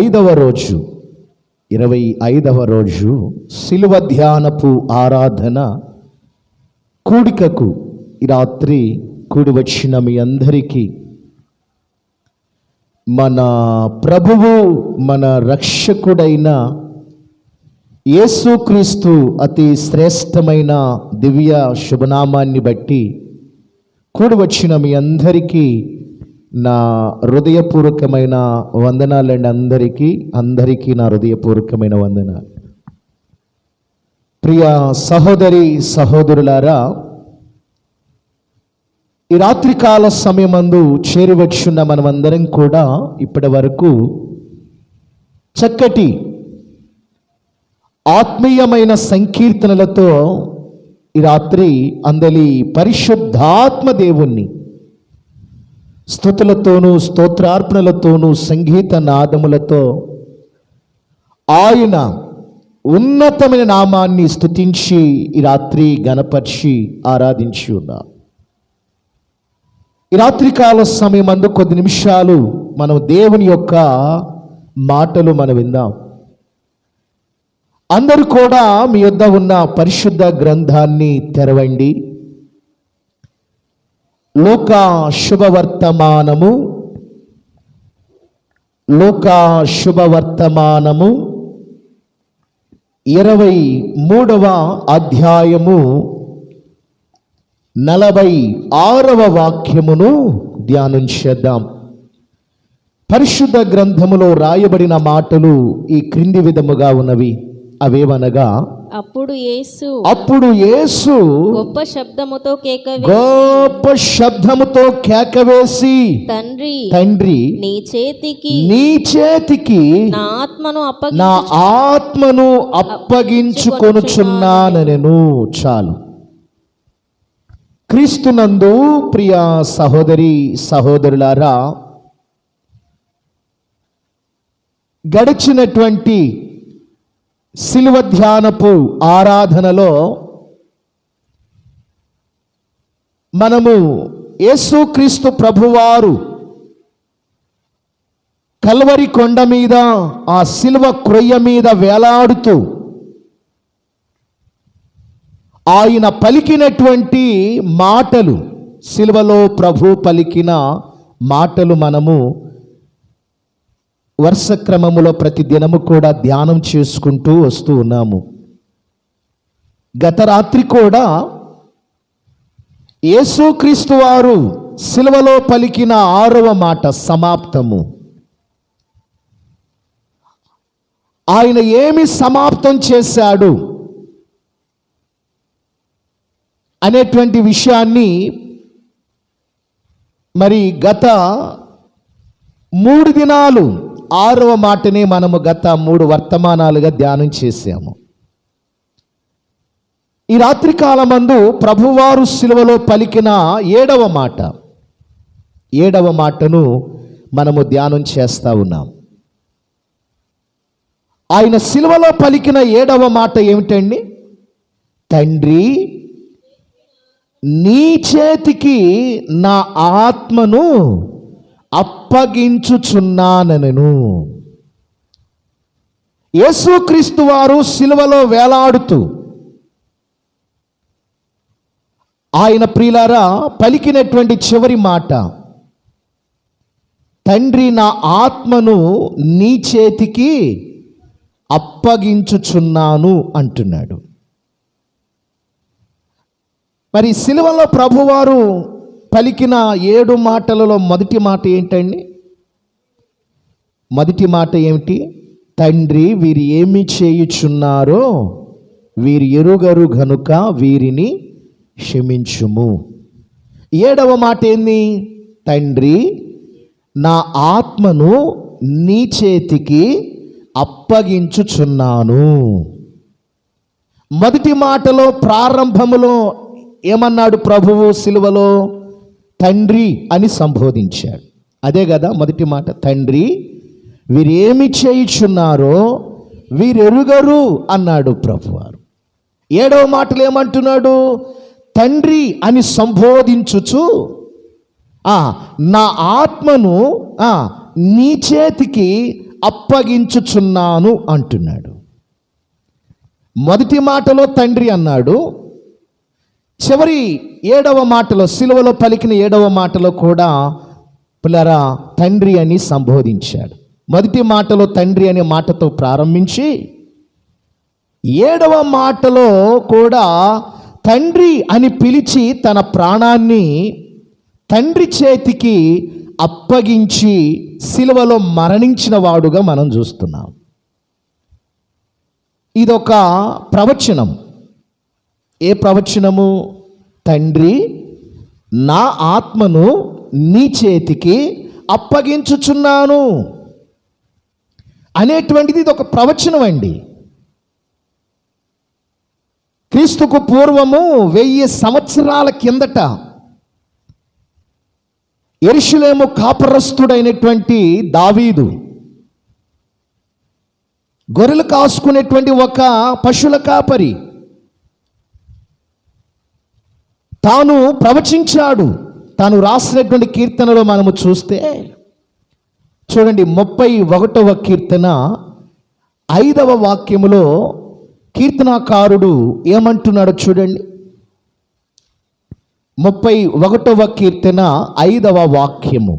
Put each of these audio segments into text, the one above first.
5వ రోజు 25వ రోజు శిలువ ధ్యానపు ఆరాధన కూడికకు ఈ రాత్రి కూడి వచ్చిన మీ అందరికీ మన ప్రభువు మన రక్షకుడైన యేసుక్రీస్తు అతి శ్రేష్టమైన దివ్య శుభనామాన్ని బట్టి కూడి వచ్చిన మీ అందరికీ నా హృదయపూర్వకమైన వందనాలండి. అందరికీ నా హృదయపూర్వకమైన వందనాలు. ప్రియ సహోదరి సహోదరులారా, ఈ రాత్రికాల సమయమందు చేరివచ్చున్న మనమందరం కూడా ఇప్పటి వరకు చక్కటి ఆత్మీయమైన సంకీర్తనలతో ఈ రాత్రి అందలి పరిశుద్ధాత్మ దేవుణ్ణి స్తుతులతోనూ స్తోత్రార్పణలతోనూ సంగీత నాదములతో ఆయన ఉన్నతమైన నామాన్ని స్తుతించి ఈ రాత్రి గణపరిచి ఆరాధించి ఉన్నాం. ఈ రాత్రికాల సమయమందు కొద్ది నిమిషాలు మనం దేవుని యొక్క మాటలు మనం విందాం. అందరూ కూడా మీ యొద్ద ఉన్న పరిశుద్ధ గ్రంథాన్ని తెరవండి. లూకా శుభవర్తమానము 23వ అధ్యాయము 46వ వాక్యమును ధ్యానం చేద్దాం. పరిశుద్ధ గ్రంథములో రాయబడిన మాటలు ఈ క్రింది విధముగా ఉన్నవి. అవేవనగా, అప్పుడు యేసు గొప్ప శబ్దముతో కేకవేసి తండ్రి నీ చేతికి నా ఆత్మను అప్పగించుకొనుచున్నానెను. చాలు. క్రీస్తునందు ప్రియ సహోదరి సహోదరులారా, గడిచినటువంటి శిలువ ధ్యానపు ఆరాధనలో మనము యేసుక్రీస్తు ప్రభువారు కల్వరి కొండ మీద ఆ శిలువ క్రొయ్య మీద వేలాడుతూ ఆయన పలికినటువంటి మాటలు, శిలువలో ప్రభు పలికిన మాటలు మనము వరుస క్రమములో ప్రతి దినము కూడా ధ్యానం చేసుకుంటూ వస్తూ ఉన్నాము. గత రాత్రి కూడా యేసుక్రీస్తు వారు శిలువలో పలికిన 6వ మాట సమాప్తము. ఆయన ఏమి సమాప్తం చేశాడు అనేటువంటి విషయాన్ని మరి గత 3 దినాలు 6వ మాటనే మనము గత 3 వర్తమానాలుగా ధ్యానం చేశాము. ఈ రాత్రి కాలమందు ప్రభువారు శిలువలో పలికిన 7వ మాటను మనము ధ్యానం చేస్తా ఉన్నాం. ఆయన శిలువలో పలికిన 7వ మాట ఏమిటండి? తండ్రి నీ చేతికి నా ఆత్మను అప్పగించుచున్నానెను. యేసుక్రీస్తు వారు శిలువలో వేలాడుతూ ఆయన ప్రియులారా పలికినటువంటి చివరి మాట, తండ్రి నా ఆత్మను నీ చేతికి అప్పగించుచున్నాను అంటున్నాడు. మరి శిలువలో ప్రభువారు పలికిన 7 మాటలలో మొదటి మాట ఏంటండి? మొదటి మాట ఏమిటి? తండ్రి వీరు ఏమి చేయుచున్నారో వీరు ఎరుగరు గనుక వీరిని క్షమించుము. 7వ మాట ఏంది? తండ్రి నా ఆత్మను నీ చేతికి అప్పగించుచున్నాను. మొదటి మాటలో ప్రారంభములో ఏమన్నాడు ప్రభువు? శిలువలో తండ్రి అని సంబోధించాడు. అదే కదా మొదటి మాట, తండ్రి వీరేమి చేయుచున్నారో వీరెరుగరు అన్నాడు ప్రభువారు. 7వ మాటలు ఏమంటున్నాడు? తండ్రి అని సంబోధించుచు నా ఆత్మను నీ చేతికి అప్పగించుచున్నాను అంటున్నాడు. మొదటి మాటలో తండ్రి అన్నాడు, చివరి 7వ మాటలో, సిలువలో పలికిన 7వ మాటలో కూడా పిల్లరా తండ్రి అని సంబోధించాడు. మొదటి మాటలో తండ్రి అనే మాటతో ప్రారంభించి 7వ మాటలో కూడా తండ్రి అని పిలిచి తన ప్రాణాన్ని తండ్రి చేతికి అప్పగించి సిలువలో మరణించిన వాడుగా మనం చూస్తున్నాం. ఇదొక ప్రవచనం. ఏ ప్రవచనము? తండ్రి, నా ఆత్మను నీ చేతికి అప్పగించుచున్నాను అనేటువంటిది ఇది ఒక ప్రవచనం అండి. క్రీస్తుకు పూర్వము 1000 సంవత్సరాల కిందట యెరూషలేము కాపరస్తుడైనటువంటి దావీదు గొర్రెలు కాసుకునేటువంటి ఒక పశువుల కాపరి తాను ప్రవచించాడు. తాను రాసినటువంటి కీర్తనలో మనము చూస్తే చూడండి, 31వ కీర్తన 5వ వాక్యములో కీర్తనాకారుడు ఏమంటున్నాడో చూడండి. 31వ కీర్తన 5వ వాక్యము.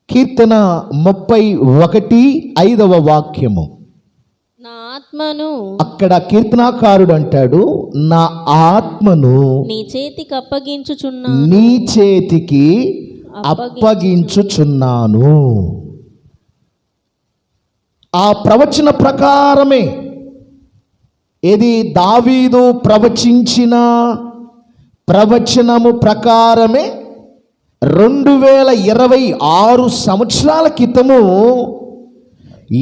కీర్తన 31 5వ వాక్యము. నా ఆత్మను, అక్కడ కీర్తనాకారుడు అంటాడు, నా ఆత్మను నీ చేతికి అప్పగించుచున్నాను, నీ చేతికి అప్పగించుచున్నాను. ఆ ప్రవచన ప్రకారమే, ఇది దావీదు ప్రవచించిన ప్రవచనము ప్రకారమే 2026 సంవత్సరాల క్రితము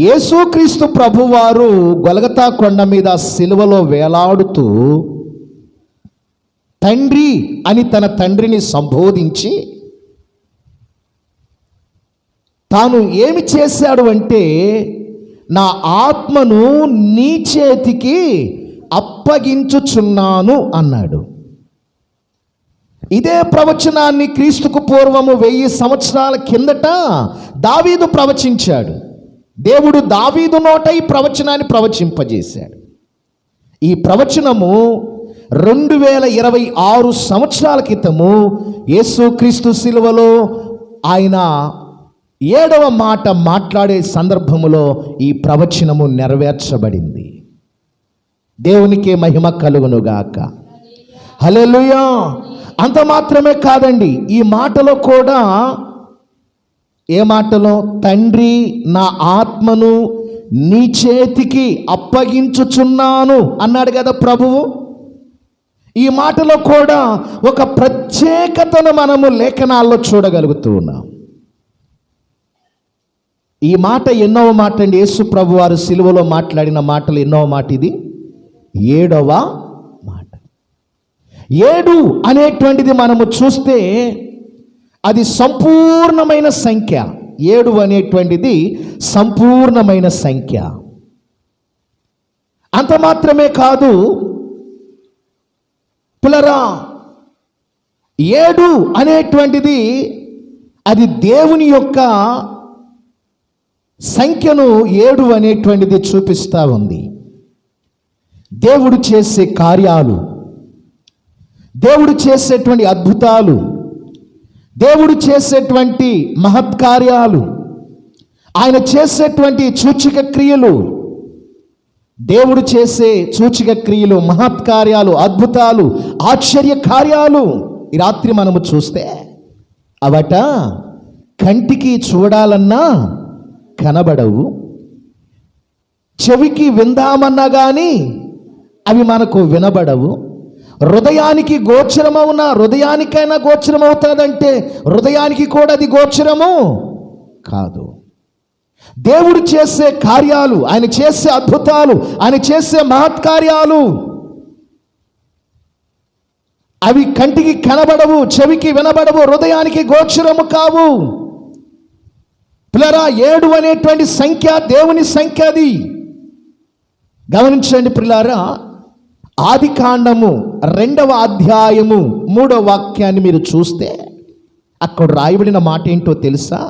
యేసుక్రీస్తు ప్రభువారు గొలగతా కొండ మీద సిలువలో వేలాడుతూ తండ్రి అని తన తండ్రిని సంబోధించి తాను ఏమి చేశాడు అంటే, నా ఆత్మను నీ చేతికి అప్పగించుచున్నాను అన్నాడు. ఇదే ప్రవచనాన్ని క్రీస్తుకు పూర్వము 1000 సంవత్సరాల కిందట దావీదు ప్రవచించాడు. దేవుడు దావీదు నోట ఈ ప్రవచనాన్ని ప్రవచింపజేశాడు. ఈ ప్రవచనము 2026 సంవత్సరాల క్రితము యేసుక్రీస్తు సిలువలో ఆయన 7వ మాట మాట్లాడే సందర్భములో ఈ ప్రవచనము నెరవేర్చబడింది. దేవునికే మహిమ కలుగునుగాక. హల్లెలూయా. అంత మాత్రమే కాదండి, ఈ మాటలో కూడా, ఏ మాటలో? తండ్రి, నా ఆత్మను నీ చేతికి అప్పగించుచున్నాను అన్నాడు కదా ప్రభువు. ఈ మాటలో కూడా ఒక ప్రత్యేకతను మనము లేఖనాల్లో చూడగలుగుతూ ఉన్నాం. ఈ మాట ఎన్నవ మాట అండి? యేసు ప్రభు వారు సిలువలో మాట్లాడిన మాటలు ఎన్నవ మాట? ఇది 7వ మాట. 7 అనేటువంటిది మనము చూస్తే అది సంపూర్ణమైన సంఖ్య. 7 అనేటువంటిది సంపూర్ణమైన సంఖ్య. అంత మాత్రమే కాదు పిల్లరా, 7 అనేటువంటిది అది దేవుని యొక్క సంఖ్యను 7 అనేటువంటిది చూపిస్తూ ఉంది. దేవుడు చేసే కార్యాలు, దేవుడు చేసేటువంటి అద్భుతాలు, దేవుడు చేసేటువంటి మహత్కార్యాలు, ఆయన చేసేటువంటి సూచక క్రియలు, దేవుడు చేసే సూచక క్రియలు, మహత్కార్యాలు, అద్భుతాలు, ఆశ్చర్య కార్యాలు ఈ రాత్రి మనము చూస్తే అవట కంటికి చూడాలన్నా కనబడవు, చెవికి విందామన్నా కానీ అవి మనకు వినబడవు, హృదయానికి గోచరమవునా, హృదయానికైనా గోచరమవుతుందంటే హృదయానికి కూడా అది గోచరము కాదు. దేవుడు చేసే కార్యాలు, ఆయన చేసే అద్భుతాలు, ఆయన చేసే మహత్కార్యాలు అవి కంటికి కనబడవు, చెవికి వినబడవు, హృదయానికి గోచరము కావు. పిల్లరా, 7 అనేటువంటి సంఖ్య దేవుని సంఖ్య. అది గమనించండి పిల్లారా. ఆదికాండము 2వ అధ్యాయము 3వ వాక్యాన్ని మీరు చూస్తే అక్కడ రాయబడిన మాట ఏంటో తెలుసా?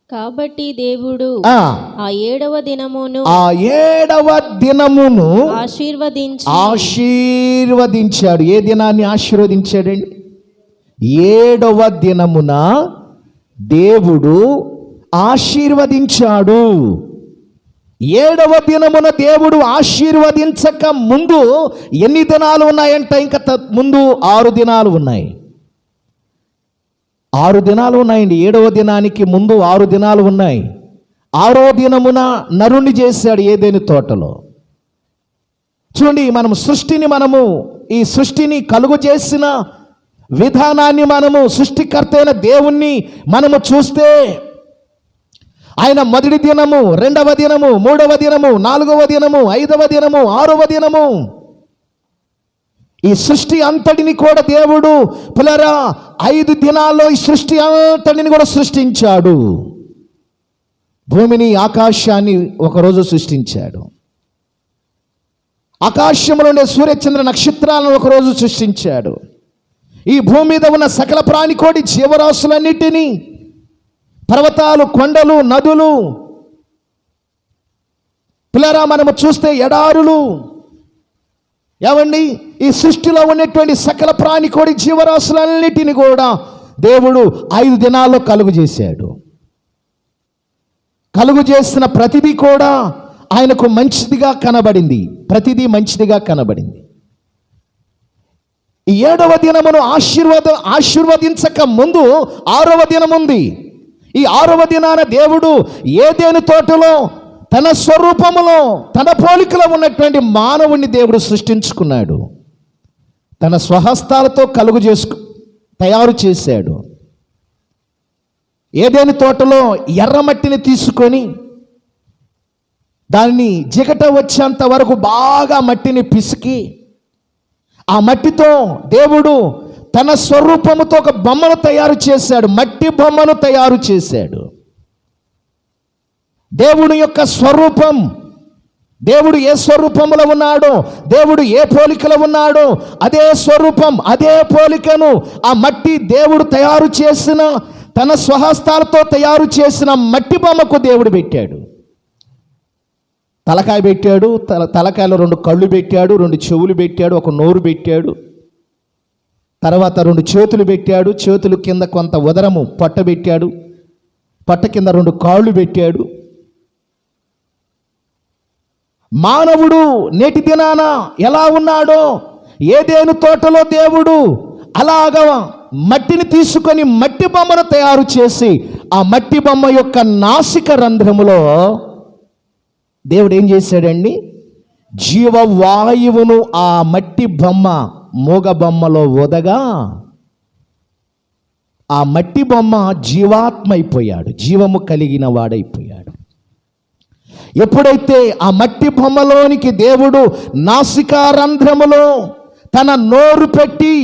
కాబట్టి దేవుడు ఆ ఆ 7వ దినమును ఆ 7వ దినమును ఆశీర్వదించాడు. ఏ దినాన్ని ఆశీర్వదించాడండి? 7వ దినమున దేవుడు ఆశీర్వదించాడు. 7వ దినమున దేవుడు ఆశీర్వదించక ముందు ఎన్ని దినాలు ఉన్నాయంట? ఇంకా ముందు 6 దినాలు ఉన్నాయి. 6 దినాలు ఉన్నాయండి. 7వ దినానికి ముందు 6 దినాలు ఉన్నాయి. 6వ దినమున నరుణ్ణి చేశాడు ఏదెను తోటలో. చూడండి, ఈ సృష్టిని కలుగు చేసిన విధానాన్ని సృష్టికర్త అయిన దేవుణ్ణి చూస్తే ఆయన మొదటి దినము, 2వ దినము, 3వ దినము, 4వ దినము, 5వ దినము, 6వ దినము, ఈ సృష్టి అంతటిని కూడా దేవుడు పిల్లరా 5 దినాల్లో ఈ సృష్టి అంతటిని కూడా సృష్టించాడు. భూమిని, ఆకాశాన్ని ఒకరోజు సృష్టించాడు. ఆకాశంలో ఉండే సూర్యచంద్ర నక్షత్రాలను ఒకరోజు సృష్టించాడు. ఈ భూమి మీద ఉన్న సకల ప్రాణికోటి జీవరాశులన్నిటినీ, పర్వతాలు, కొండలు, నదులు, పిల్లరా చూస్తే ఎడారులు, ఏమండి ఈ సృష్టిలో ఉన్నటువంటి సకల ప్రాణికోటి జీవరాశులన్నిటిని కూడా దేవుడు 5 దినాల్లో కలుగు చేశాడు. కలుగు చేసిన ప్రతిదీ కూడా ఆయనకు మంచిదిగా కనబడింది. ప్రతిదీ మంచిదిగా కనబడింది. ఈ 7వ దినమును ఆశీర్వదించక ముందు 6వ దినం ఉంది. ఈ 6వ దినాన దేవుడు ఏదెను తోటలో తన స్వరూపములో, తన పోలికలో ఉన్నటువంటి మానవుణ్ణి దేవుడు సృష్టించుకున్నాడు. తన స్వహస్తాలతో తయారు చేశాడు. ఏదెను తోటలో ఎర్రమట్టిని తీసుకొని దాన్ని జిగట వచ్చేంత వరకు బాగా మట్టిని పిసికి, ఆ మట్టితో దేవుడు తన స్వరూపముతో ఒక బొమ్మను తయారు చేశాడు. మట్టి బొమ్మను తయారు చేశాడు. దేవుని యొక్క స్వరూపం, దేవుడు ఏ స్వరూపంలో ఉన్నాడో, దేవుడు ఏ పోలికలో ఉన్నాడో అదే స్వరూపం, అదే పోలికను ఆ మట్టి దేవుడు తయారు చేసిన, తన స్వహస్తాలతో తయారు చేసిన మట్టి బొమ్మకు దేవుడు పెట్టాడు. తలకాయ పెట్టాడు. తలకాయలో 2 కళ్ళు పెట్టాడు, 2 చెవులు పెట్టాడు, 1 నోరు పెట్టాడు. తర్వాత 2 చేతులు పెట్టాడు. చేతులు కింద కొంత ఉదరము పొట్ట పెట్టాడు. పొట్ట కింద 2 కాళ్ళు పెట్టాడు. మానవుడు నేటి దినాన ఎలా ఉన్నాడో ఏదెను తోటలో దేవుడు అలాగా మట్టిని తీసుకొని మట్టి బొమ్మను తయారు చేసి ఆ మట్టి బొమ్మ యొక్క నాసిక రంధ్రములో దేవుడు ఏం చేశాడండి? జీవవాయువును ఆ మట్టి బొమ్మ, మూగ బొమ్మలో వదగా ఆ మట్టి బొమ్మ జీవాత్మ అయిపోయాడు, జీవము కలిగిన వాడైపోయాడు. ఎప్పుడైతే ఆ మట్టి బొమ్మలోనికి దేవుడు నాసికా రంధ్రములో తన నోరు పెట్టి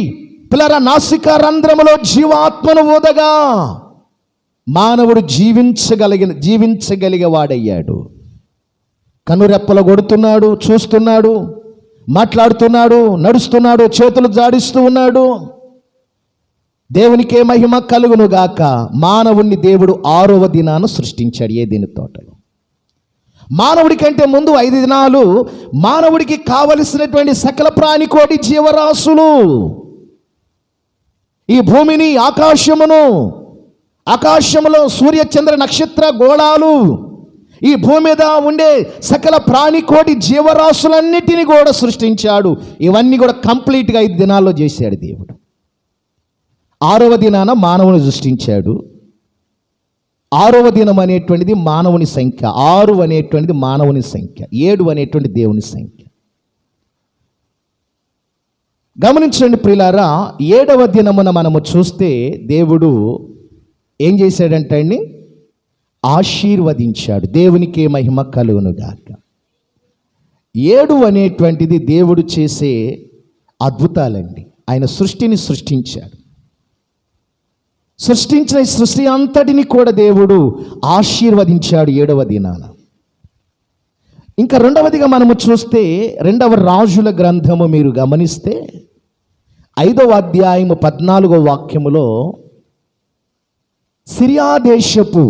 పిల్లర నాసికా రంధ్రములో జీవాత్మను ఊదగా మానవుడు జీవించగలిగే వాడయ్యాడు. కనురెప్పలు కొడుతున్నాడు, చూస్తున్నాడు, మాట్లాడుతున్నాడు, నడుస్తున్నాడు, చేతులు జాడిస్తూ ఉన్నాడు. దేవునికే మహిమ కలుగును గాక. మానవుణ్ణి దేవుడు 6వ దినాన సృష్టించాడు ఏదెను తోటలో. మానవుడి కంటే ముందు 5 దినాలు మానవుడికి కావలసినటువంటి సకల ప్రాణికోటి జీవరాశులు, ఈ భూమిని, ఆకాశములో సూర్య చంద్ర నక్షత్ర గోళాలు, ఈ భూమి మీద ఉండే సకల ప్రాణికోటి జీవరాశులన్నిటినీ కూడా సృష్టించాడు. ఇవన్నీ కూడా కంప్లీట్గా 5 దినాల్లో చేశాడు దేవుడు. 6వ దినాన మానవుని సృష్టించాడు. 6వ దినం అనేటువంటిది మానవుని సంఖ్య, 6 అనేటువంటిది మానవుని సంఖ్య, 7 అనేటువంటి దేవుని సంఖ్య. గమనించండి ప్రియులారా, 7వ దినమున మనము చూస్తే దేవుడు ఏం చేశాడంటే అండి, ఆశీర్వదించాడు. దేవునికే మహిమ కలుగునుగాక. 7 అనేటువంటిది దేవుడు చేసే అద్భుతాలండి. ఆయన సృష్టిని సృష్టించాడు. సృష్టించిన సృష్టి అంతటిని కూడా దేవుడు ఆశీర్వదించాడు 7వ దినాన. ఇంకా 2వదిగా మనము చూస్తే 2వ రాజుల గ్రంథము మీరు గమనిస్తే 5వ అధ్యాయము 14వ వాక్యములో సిరియా దేశపు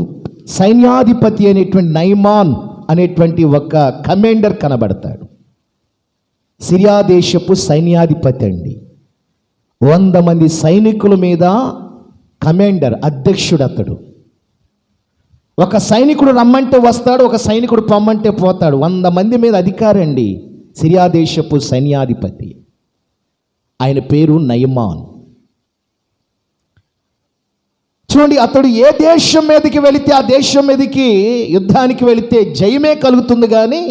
సైన్యాధిపతి అనేటువంటి నయమాన్ అనేటువంటి ఒక కమాండర్ కనబడతాడు. సిరియా దేశపు సైన్యాధిపతి అండి. 100 మంది సైనికుల మీద కమాండర్, అధ్యక్షుడు అతడు. ఒక సైనికుడు రమ్మంటే వస్తాడు, ఒక సైనికుడు పొమ్మంటే పోతాడు. 100 మంది మీద అధికారి అండి సిరియా దేశపు సైన్యాధిపతి. ఆయన పేరు నయమాన్. చూడండి, అతడు ఏ దేశం మీదకి వెళితే ఆ దేశం మీదకి యుద్ధానికి వెళితే జయమే కలుగుతుంది, కానీ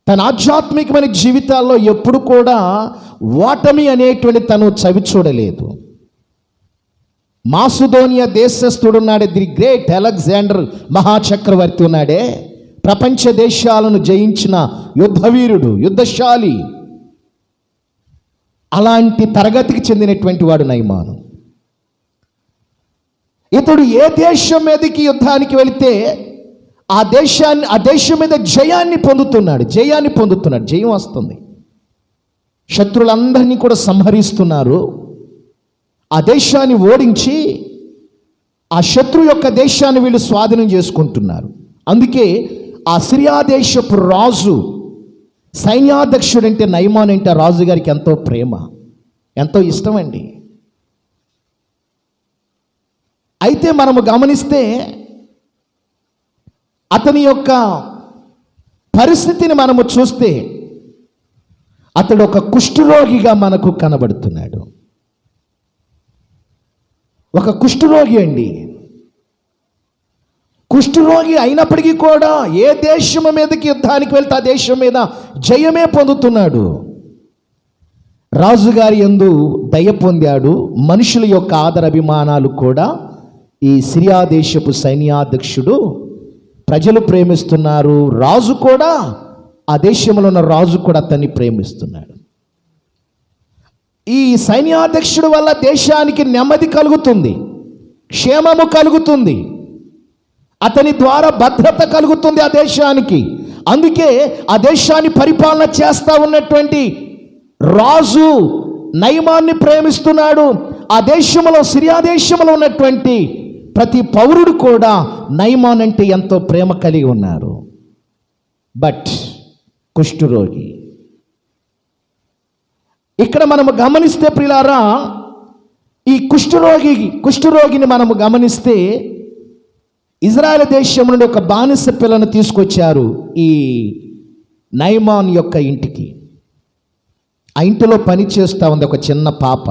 తన ఆధ్యాత్మికమైన జీవితాల్లో ఎప్పుడు కూడా ఓటమి అనేటువంటి తను చవి చూడలేదు. మాసిదోనియా దేశస్థుడున్నాడే, ది గ్రేట్ అలెగ్జాండర్ మహాచక్రవర్తి ఉన్నాడే, ప్రపంచ దేశాలను జయించిన యుద్ధవీరుడు, యుద్ధశాలి. అలాంటి తరగతికి చెందినటువంటి వాడు నయమాను. ఇతడు ఏ దేశం మీదకి యుద్ధానికి వెళితే ఆ దేశం మీద జయాన్ని పొందుతున్నాడు. జయం వస్తుంది. శత్రులందరినీ కూడా సంహరిస్తున్నారు. ఆ దేశాన్ని ఓడించి ఆ శత్రు యొక్క దేశాన్ని వీళ్ళు స్వాధీనం చేసుకుంటున్నారు. అందుకే ఆ సిరియా దేశపు రాజు సైన్యాధ్యక్షుడు అంటే నయమాన్ అంటే రాజుగారికి ఎంతో ప్రేమ, ఎంతో ఇష్టం అండి. అయితే మనము గమనిస్తే అతని యొక్క పరిస్థితిని మనము చూస్తే అతడు ఒక కుష్ఠరోగిగా మనకు కనబడుతున్నాడు. ఒక కుష్ఠరోగి అండి. కుష్ఠరోగి అయినప్పటికీ కూడా ఏ దేశం మీదకి యుద్ధానికి వెళ్తే ఆ దేశం మీద జయమే పొందుతున్నాడు. రాజుగారి యందు దయ పొందాడు. మనుషుల యొక్క ఆదర అభిమానాలు కూడా ఈ సిరియా దేశపు సైన్యాధ్యక్షుడు, ప్రజలు ప్రేమిస్తున్నారు. రాజు కూడా, ఆ దేశంలో ఉన్న రాజు కూడా అతన్ని ప్రేమిస్తున్నాడు. ఈ సైన్యాధ్యక్షుడు వల్ల దేశానికి నెమ్మది కలుగుతుంది, క్షేమము కలుగుతుంది, అతని ద్వారా భద్రత కలుగుతుంది ఆ దేశానికి. అందుకే ఆ దేశాన్ని పరిపాలన చేస్తూ ఉన్నటువంటి రాజు నయమాన్ని ప్రేమిస్తున్నాడు. ఆ దేశంలో, సిరియా దేశంలో ఉన్నటువంటి ప్రతి పౌరుడు కూడా నయమాన్ అంటే ఎంతో ప్రేమ కలిగి ఉన్నారు. బట్ కుష్ఠరోగి. ఇక్కడ మనము గమనిస్తే ప్రియులారా, ఈ కుష్ఠరోగిని మనము గమనిస్తే ఇజ్రాయెల్ దేశం నుండి ఒక బానిస పిల్లను తీసుకొచ్చారు ఈ నయమాన్ యొక్క ఇంటికి. ఆ ఇంటిలో పని చేస్తూ ఉంది ఒక చిన్న పాప.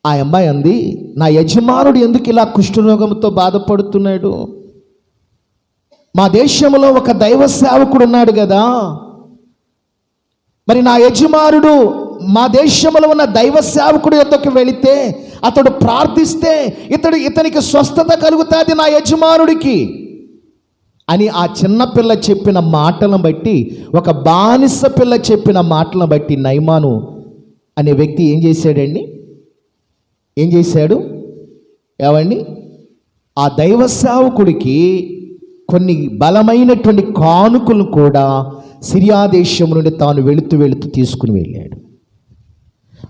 ఆ అమ్మాయి అంది, నా యజమానుడు ఎందుకు ఇలా కుష్ఠరోగంతో బాధపడుతున్నాడు? మా దేశంలో ఒక దైవ సేవకుడు ఉన్నాడు కదా, మరి నా యజమానుడు మా దేశంలో ఉన్న దైవ సేవకుడు యొద్దకు వెళితే అతడు ప్రార్థిస్తే ఇతనికి స్వస్థత కలుగుతుంది నా యజమానుడికి అని ఆ చిన్నపిల్ల చెప్పిన మాటలను బట్టి, ఒక బానిస పిల్ల చెప్పిన మాటలను బట్టి నయమాను అనే వ్యక్తి ఏం చేశాడండి? ఏమండి, ఆ దైవ సేవకుడికి కొన్ని బలమైనటువంటి కానుకలు కూడా సిరియా దేశం నుండి తాను వెళుతూ తీసుకుని వెళ్ళాడు.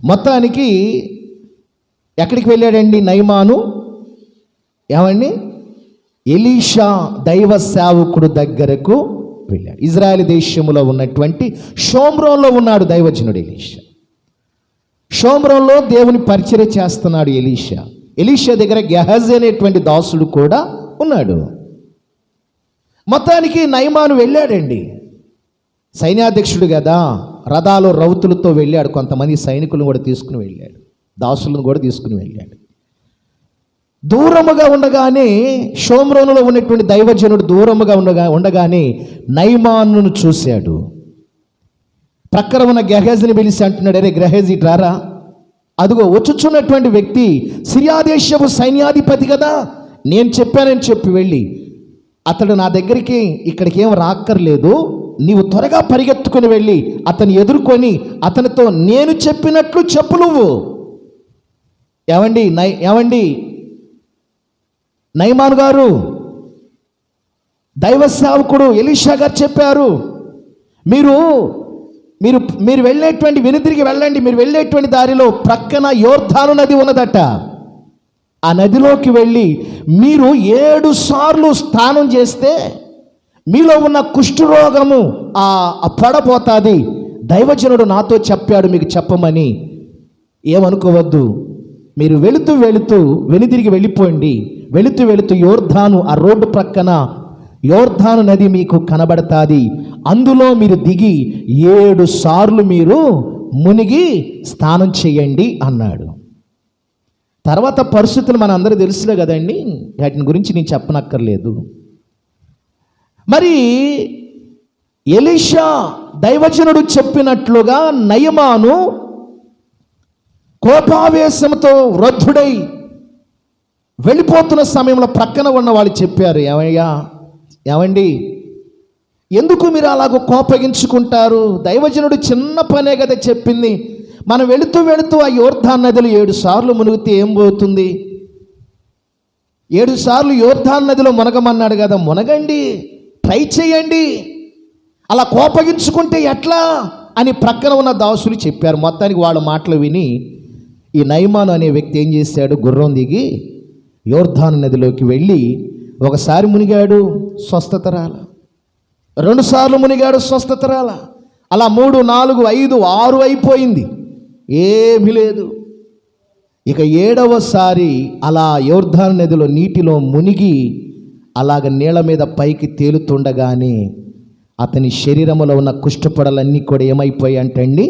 మొత్తానికి ఎక్కడికి వెళ్ళాడండి నయమాను? ఏమండి, ఎలీషా దైవ సేవకుడు దగ్గరకు వెళ్ళాడు. ఇజ్రాయెల్ దేశంలో ఉన్నటువంటి షోమ్రోన్లో ఉన్నాడు దైవజనుడు ఎలీషా. షోమ్రోన్లో దేవుని పరిచర్య చేస్తున్నాడు ఎలీషా. ఎలీషా దగ్గర గెహజీ అనేటువంటి దాసుడు కూడా ఉన్నాడు. మొత్తానికి నయమాను వెళ్ళాడండి. సైన్యాధ్యక్షుడు కదా, రథాలు రౌతులతో వెళ్ళాడు. కొంతమంది సైనికులను కూడా తీసుకుని వెళ్ళాడు, దాసులను కూడా తీసుకుని వెళ్ళాడు. దూరముగా ఉండగానే, షోమ్రోనులో ఉన్నటువంటి దైవజనుడు దూరముగా ఉండగానే నయమానును చూశాడు. ప్రక్కన ఉన్న గెహజీని పిలిచి అంటున్నాడు, అరే గెహజీ రారా, అదిగో వచ్చుచున్నటువంటి వ్యక్తి సిరియా దేశపు సైన్యాధిపతి కదా, నేను చెప్పానని చెప్పి వెళ్ళి, అతడు నా దగ్గరికి ఇక్కడికి ఏం రాక్కర్లేదు, నీవు త్వరగా పరిగెత్తుకుని వెళ్ళి అతన్ని ఎదుర్కొని అతనితో నేను చెప్పినట్లు చెప్పు నువ్వు. ఏమండి నయమాను గారు, దైవ సేవకుడు ఎలీషా గారు చెప్పారు, మీరు మీరు మీరు వెళ్ళేటువంటి వెనుతిరిగి వెళ్ళండి, మీరు వెళ్ళేటువంటి దారిలో ప్రక్కన యోర్దాను నది ఉన్నదట, ఆ నదిలోకి వెళ్ళి మీరు 7 సార్లు స్నానం చేస్తే మీలో ఉన్న కుష్ఠరోగము పడపోతుంది. దైవజనుడు నాతో చెప్పాడు మీకు చెప్పమని. ఏమనుకోవద్దు, మీరు వెళుతూ వెనుదిరిగి వెళ్ళిపోండి. వెళుతూ యోర్ధాను, ఆ రోడ్డు ప్రక్కన యోర్ధాను నది మీకు కనబడతాది. అందులో మీరు దిగి 7 సార్లు మీరు మునిగి స్నానం చేయండి అన్నాడు. తర్వాత పరిస్థితులు మన అందరూ తెలుసులే కదండి, వాటిని గురించి నేను చెప్పనక్కర్లేదు. మరి ఎలీషా దైవజనుడు చెప్పినట్లుగా నయమాను కోపావేశంతో వృద్ధుడై వెళ్ళిపోతున్న సమయంలో ప్రక్కన ఉన్న వాళ్ళు చెప్పారు, ఏమండి ఎందుకు మీరు అలాగ కోపగించుకుంటారు? దైవజనుడు చిన్న పనే కదా చెప్పింది. మనం వెళుతూ ఆ యోర్దాను నదిలో 7 సార్లు మునిగితే ఏం పోతుంది? 7 సార్లు యోర్దాను నదిలో మునగమన్నాడు కదా, మునగండి, ట్రై చేయండి. అలా కోపగించుకుంటే ఎట్లా అని ప్రక్కన ఉన్న దాసులు చెప్పారు. మొత్తానికి వాళ్ళ మాటలు విని ఈ నయమాను అనే వ్యక్తి ఏం చేశాడు, గుర్రం దిగి యోర్దాను నదిలోకి వెళ్ళి ఒకసారి మునిగాడు, స్వస్థత రాల. 2 సార్లు మునిగాడు, స్వస్థత రాల. అలా 3, 4, 5, 6 అయిపోయింది, ఏమీ లేదు. ఇక 7వసారి అలా యోర్దాను నదిలో నీటిలో మునిగి అలాగ నీళ్ళ మీద పైకి తేలుతుండగానే అతని శరీరంలో ఉన్న కుష్ఠపొడలన్నీ కూడా ఏమైపోయాయి అంటండి,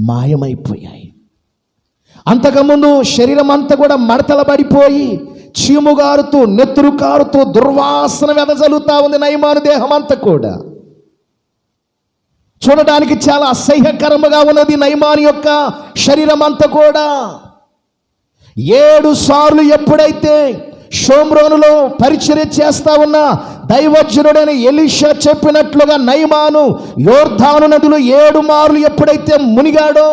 మాయమైపోయాయి. అంతకుముందు శరీరం అంతా కూడా మడతల పడిపోయి చీము గారుతూ నెత్తురు కారుతూ దుర్వాసన వెదజల్లుతా ఉంది నయమాను దేహం అంతా కూడా. చూడడానికి చాలా అసహ్యకరముగా ఉన్నది నయమాను యొక్క శరీరం అంతా కూడా. 7 సార్లు ఎప్పుడైతే షోమ్రోనులో పరిచర్య చేస్తా ఉన్న దైవజనుడైన ఎలీషా చెప్పినట్లుగా నయమాను యోర్దాను నదిలో 7 మార్లు ఎప్పుడైతే మునిగాడో,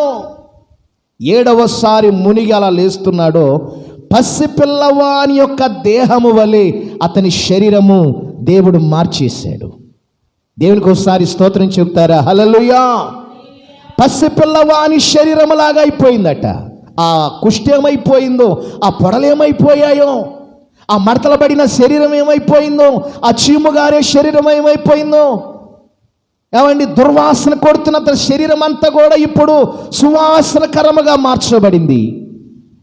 7వసారి మునిగి అలా లేస్తున్నాడో, పసిపిల్లవాని యొక్క దేహము వలె అతని శరీరము దేవుడు మార్చేశాడు. దేవునికి ఒకసారి స్తోత్రం చెప్తారా? హల్లెలూయా. పసిపిల్లవాని శరీరం లాగా అయిపోయిందట. ఆ కుష్టి ఏమైపోయిందో, ఆ పొడలేమైపోయాయో, ఆ మడతలబడిన శరీరం ఏమైపోయిందో, ఆ చీముగారే శరీరం ఏమైపోయిందో, ఏమండి దుర్వాసన కొడుతున్న అతని శరీరం అంతా కూడా ఇప్పుడు సువాసనకరముగా మార్చబడింది.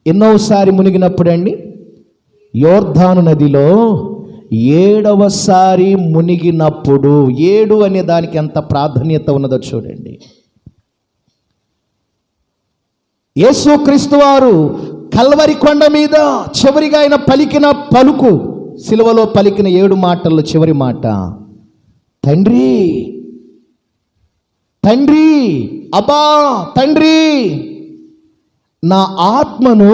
ఎన్నోసారి మునిగినప్పుడు అండి, యోర్దాను నదిలో 7వసారి మునిగినప్పుడు, 7 అనే దానికి ఎంత ప్రాధాన్యత ఉన్నదో చూడండి. యేసుక్రీస్తు వారు కల్వరి కొండ మీద చివరిగా ఆయన పలికిన పలుకు, సిలువలో పలికిన 7 మాటల్లో చివరి మాట, తండ్రి తండ్రి, అబ్బా తండ్రి, నా ఆత్మను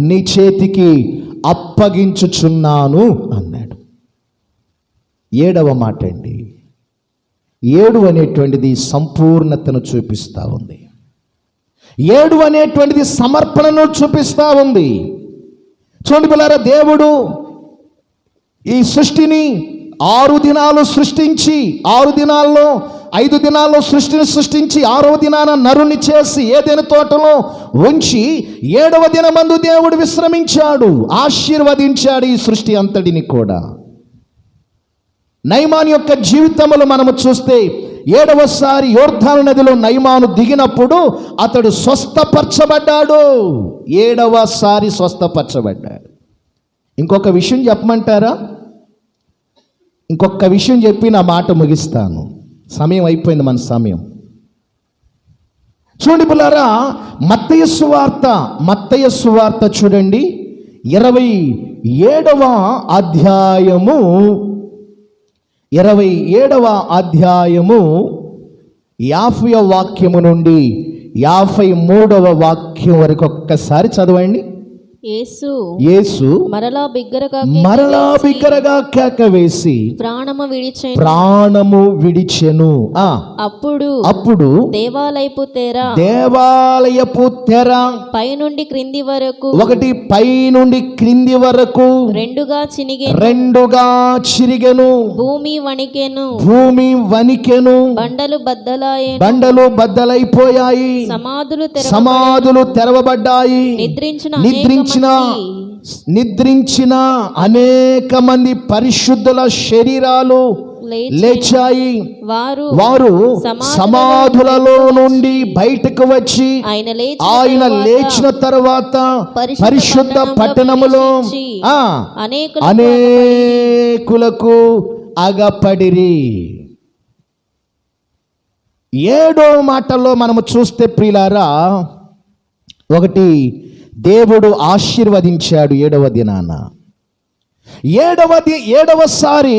నీ చేతికి అప్పగించుచున్నాను అన్నాడు. 7వ మాట అండి. 7 అనేటువంటిది సంపూర్ణతను చూపిస్తూ ఉంది. 7 అనేటువంటిది సమర్పణను చూపిస్తూ ఉంది. చూడండి పిల్లారా, దేవుడు ఈ సృష్టిని 6 దినాలు సృష్టించి, 6 దినాల్లో 5 దినాల్లో సృష్టిని సృష్టించి 6వ దినాన నరుని చేసి ఏదైనా తోటలో ఉంచి 7వ దినమందు దేవుడు విశ్రమించాడు, ఆశీర్వదించాడు ఈ సృష్టి అంతటిని కూడా. నయమాను యొక్క జీవితంలో మనము చూస్తే 7వసారి యోర్దాను నదిలో నయమాను దిగినప్పుడు అతడు స్వస్థపరచబడ్డాడు. 7వసారి స్వస్థపరచబడ్డాడు. ఇంకొక విషయం చెప్పమంటారా? ఇంకొక విషయం చెప్పి నా మాట ముగిస్తాను. సమయం అయిపోయింది, మన సమయం. చూడండి పిల్లారా, మత్తయి సువార్త చూడండి, 27వ అధ్యాయము 50వ వాక్యము నుండి 53వ వాక్యం వరకు ఒక్కసారి చదవండి. యేసు మరలా బిగ్గరగా కేక వేసి ప్రాణము విడిచెను. అప్పుడు దేవాలయపు తెర పైనుండి క్రింది వరకు, ఒకటి పైనుండి క్రింది వరకు రెండుగా చిరిగెను. భూమి వణికెను. బండలు బద్దలైపోయాయి. సమాధులు తెరవబడ్డాయి. నిద్రించిన నిద్రించిన అనేక మంది పరిశుద్ధుల శరీరాలు లేచాయి. వారు సమాధులలో నుండి బయటకు వచ్చి ఆయన లేచిన తరువాత పరిశుద్ధ పట్టణములో అనేకులకు అగపడిరి. 7వ మాటలో మనము చూస్తే ప్రియులారా, ఒకటి దేవుడు ఆశీర్వదించాడు 7వ దినాన. 7వసారి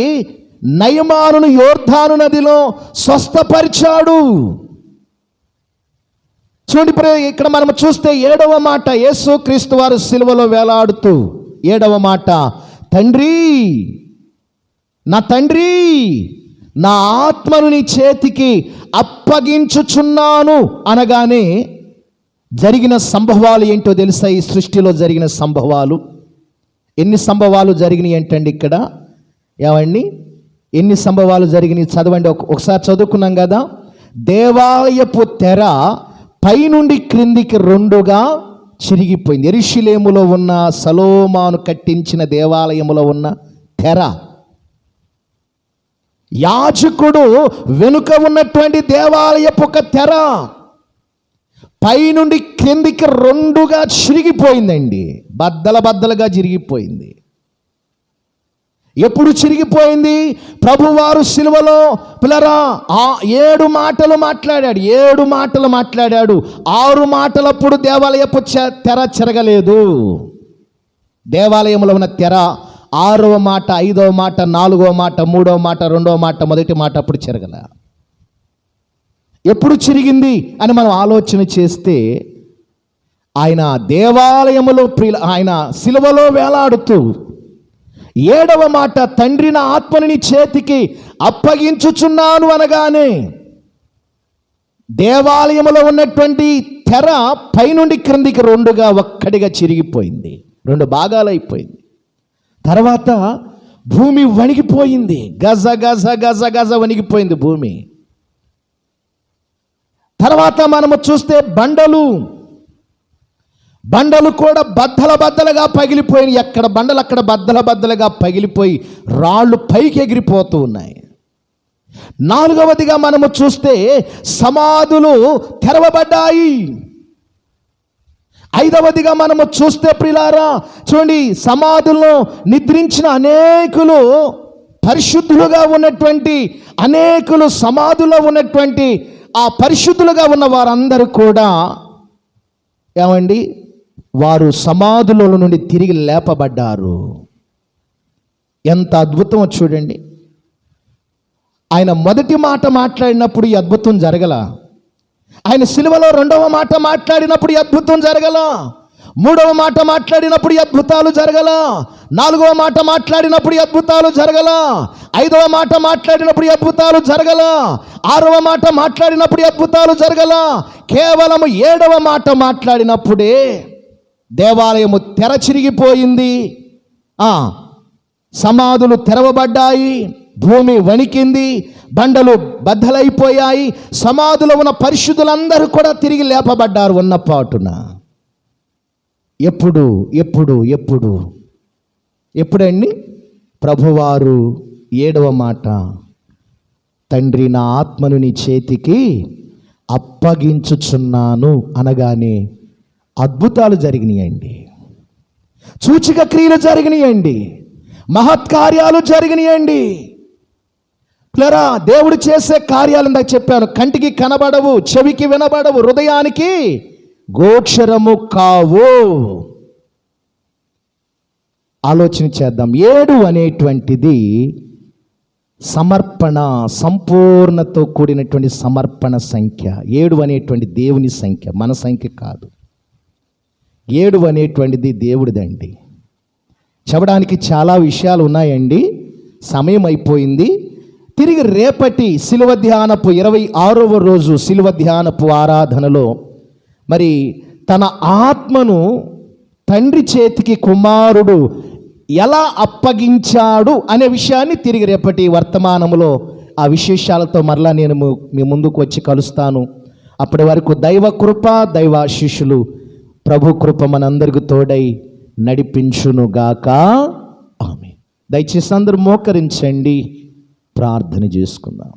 నయమానును యోర్దాను నదిలో స్వస్థపరిచాడు. చూడండి ఇక్కడ మనం చూస్తే 7వ మాట, యేసుక్రీస్తు వారు సిలువలో వేలాడుతూ 7వ మాట, తండ్రి, నా తండ్రి, నా ఆత్మను నీ చేతికి అప్పగించుచున్నాను అనగానే జరిగిన సంభవాలు ఏంటో తెలుసా? ఈ సృష్టిలో జరిగిన సంభవాలు ఎన్ని సంభవాలు జరిగినాయి ఏంటండి ఇక్కడ? ఏమండి, ఎన్ని సంభవాలు జరిగినాయి చదవండి. ఒకసారి చదువుకున్నాం కదా. దేవాలయపు తెర పైనుండి క్రిందికి 2గా చిరిగిపోయింది. యెరూషలేములో ఉన్న సొలొమోను కట్టించిన దేవాలయములో ఉన్న తెర, యాజకుడు వెనుక ఉన్నటువంటి దేవాలయపు ఒక తెర పైనుండి క్రిందికి 2గా చిరిగిపోయిందండి. బద్దలుగా చిరిగిపోయింది. ఎప్పుడు చిరిగిపోయింది? ప్రభువారు సిలువలో పిల్లరా 7 మాటలు మాట్లాడాడు. 7 మాటలు మాట్లాడాడు. 6 మాటలప్పుడు దేవాలయపు తెర చెరగలేదు. దేవాలయంలో ఉన్న తెర 6వ మాట, 5వ మాట, 4వ మాట, 3వ మాట, 2వ మాట, మొదటి మాట అప్పుడు చెరగల. ఎప్పుడు చిరిగింది అని మనం ఆలోచన చేస్తే, ఆయన దేవాలయములో ఆయన సిలువలో వేలాడుతూ 7వ మాట, తండ్రి, నా ఆత్మని నీ చేతికి అప్పగించుచున్నాను అనగానే దేవాలయములో ఉన్నటువంటి తెర పైనుండి క్రిందికి 2గా ఒక్కడిగా చిరిగిపోయింది. 2 భాగాలు అయిపోయింది. తర్వాత భూమి వణిగిపోయింది. గజ గజ గజ గజ వణిగిపోయింది భూమి. తర్వాత మనము చూస్తే బండలు కూడా బద్దలుగా పగిలిపోయి, ఎక్కడ బండలు అక్కడ బద్దలుగా పగిలిపోయి రాళ్ళు పైకి ఎగిరిపోతూ ఉన్నాయి. 4వదిగా మనము చూస్తే సమాధులు తెరవబడ్డాయి. 5వదిగా మనము చూస్తే ప్రియులారా చూడండి, సమాధుల్లో నిద్రించిన అనేకులు, పరిశుద్ధులుగా ఉన్నటువంటి అనేకులు, సమాధుల్లో ఉన్నటువంటి ఆ పరిశుద్ధులుగా ఉన్న వారందరూ కూడా ఏమండి, వారు సమాధుల నుండి తిరిగి లేపబడ్డారు. ఎంత అద్భుతమో చూడండి. ఆయన మొదటి మాట మాట్లాడినప్పుడు ఈ అద్భుతం జరగల. ఆయన సిలువలో 2వ మాట మాట్లాడినప్పుడు ఈ అద్భుతం జరగల. 3వ మాట మాట్లాడినప్పుడు ఈ అద్భుతాలు జరగల. 4వ మాట మాట్లాడినప్పుడు ఈ అద్భుతాలు జరగల. 5వ మాట మాట్లాడినప్పుడు ఈ అద్భుతాలు జరగల. 6వ మాట మాట్లాడినప్పుడు ఈ అద్భుతాలు జరగల. కేవలం 7వ మాట మాట్లాడినప్పుడే దేవాలయము తెర చిరిగిపోయింది. సమాధులు తెరవబడ్డాయి. భూమి వణికింది. బండలు బద్దలైపోయాయి. సమాధులో ఉన్న పరిశుద్ధులందరూ కూడా తిరిగి లేపబడ్డారు ఉన్న పాటున. ఎప్పుడండి? ప్రభువారు 7వ మాట, తండ్రి, నా ఆత్మను నీ చేతికి అప్పగించుచున్నాను అనగానే అద్భుతాలు జరిగినాయండి. సూచక క్రియలు జరిగినాయండి. మహత్కార్యాలు జరిగినాయండి. పిల్లరా, దేవుడు చేసే కార్యాలు ఇందాక చెప్పాను, కంటికి కనబడవు, చెవికి వినబడవు, హృదయానికి గోచరము కావు. ఆలోచన చేద్దాం. 7 అనేటువంటిది సమర్పణ, సంపూర్ణతో కూడినటువంటి సమర్పణ సంఖ్య. 7 అనేటువంటి దేవుని సంఖ్య, మన సంఖ్య కాదు. 7 అనేటువంటిది దేవుడిదండి. చెప్పడానికి చాలా విషయాలు ఉన్నాయండి. సమయం అయిపోయింది. తిరిగి రేపటి శిలువ ధ్యానపు 26వ రోజు శిలువ ధ్యానపు ఆరాధనలో మరి తన ఆత్మను తండ్రి చేతికి కుమారుడు ఎలా అప్పగించాడు అనే విషయాన్ని తిరిగి రేపటి వర్తమానములో ఆ విశేషాలతో మరలా నేను మీ ముందుకు వచ్చి కలుస్తాను. అప్పటి వరకు దైవ కృప, దైవ శిష్యులు, ప్రభు కృప మనందరికీ తోడై నడిపించునుగాక. ఆమేన్. దయచేసి అందరూ మోకరించండి, ప్రార్థన చేసుకుందాం.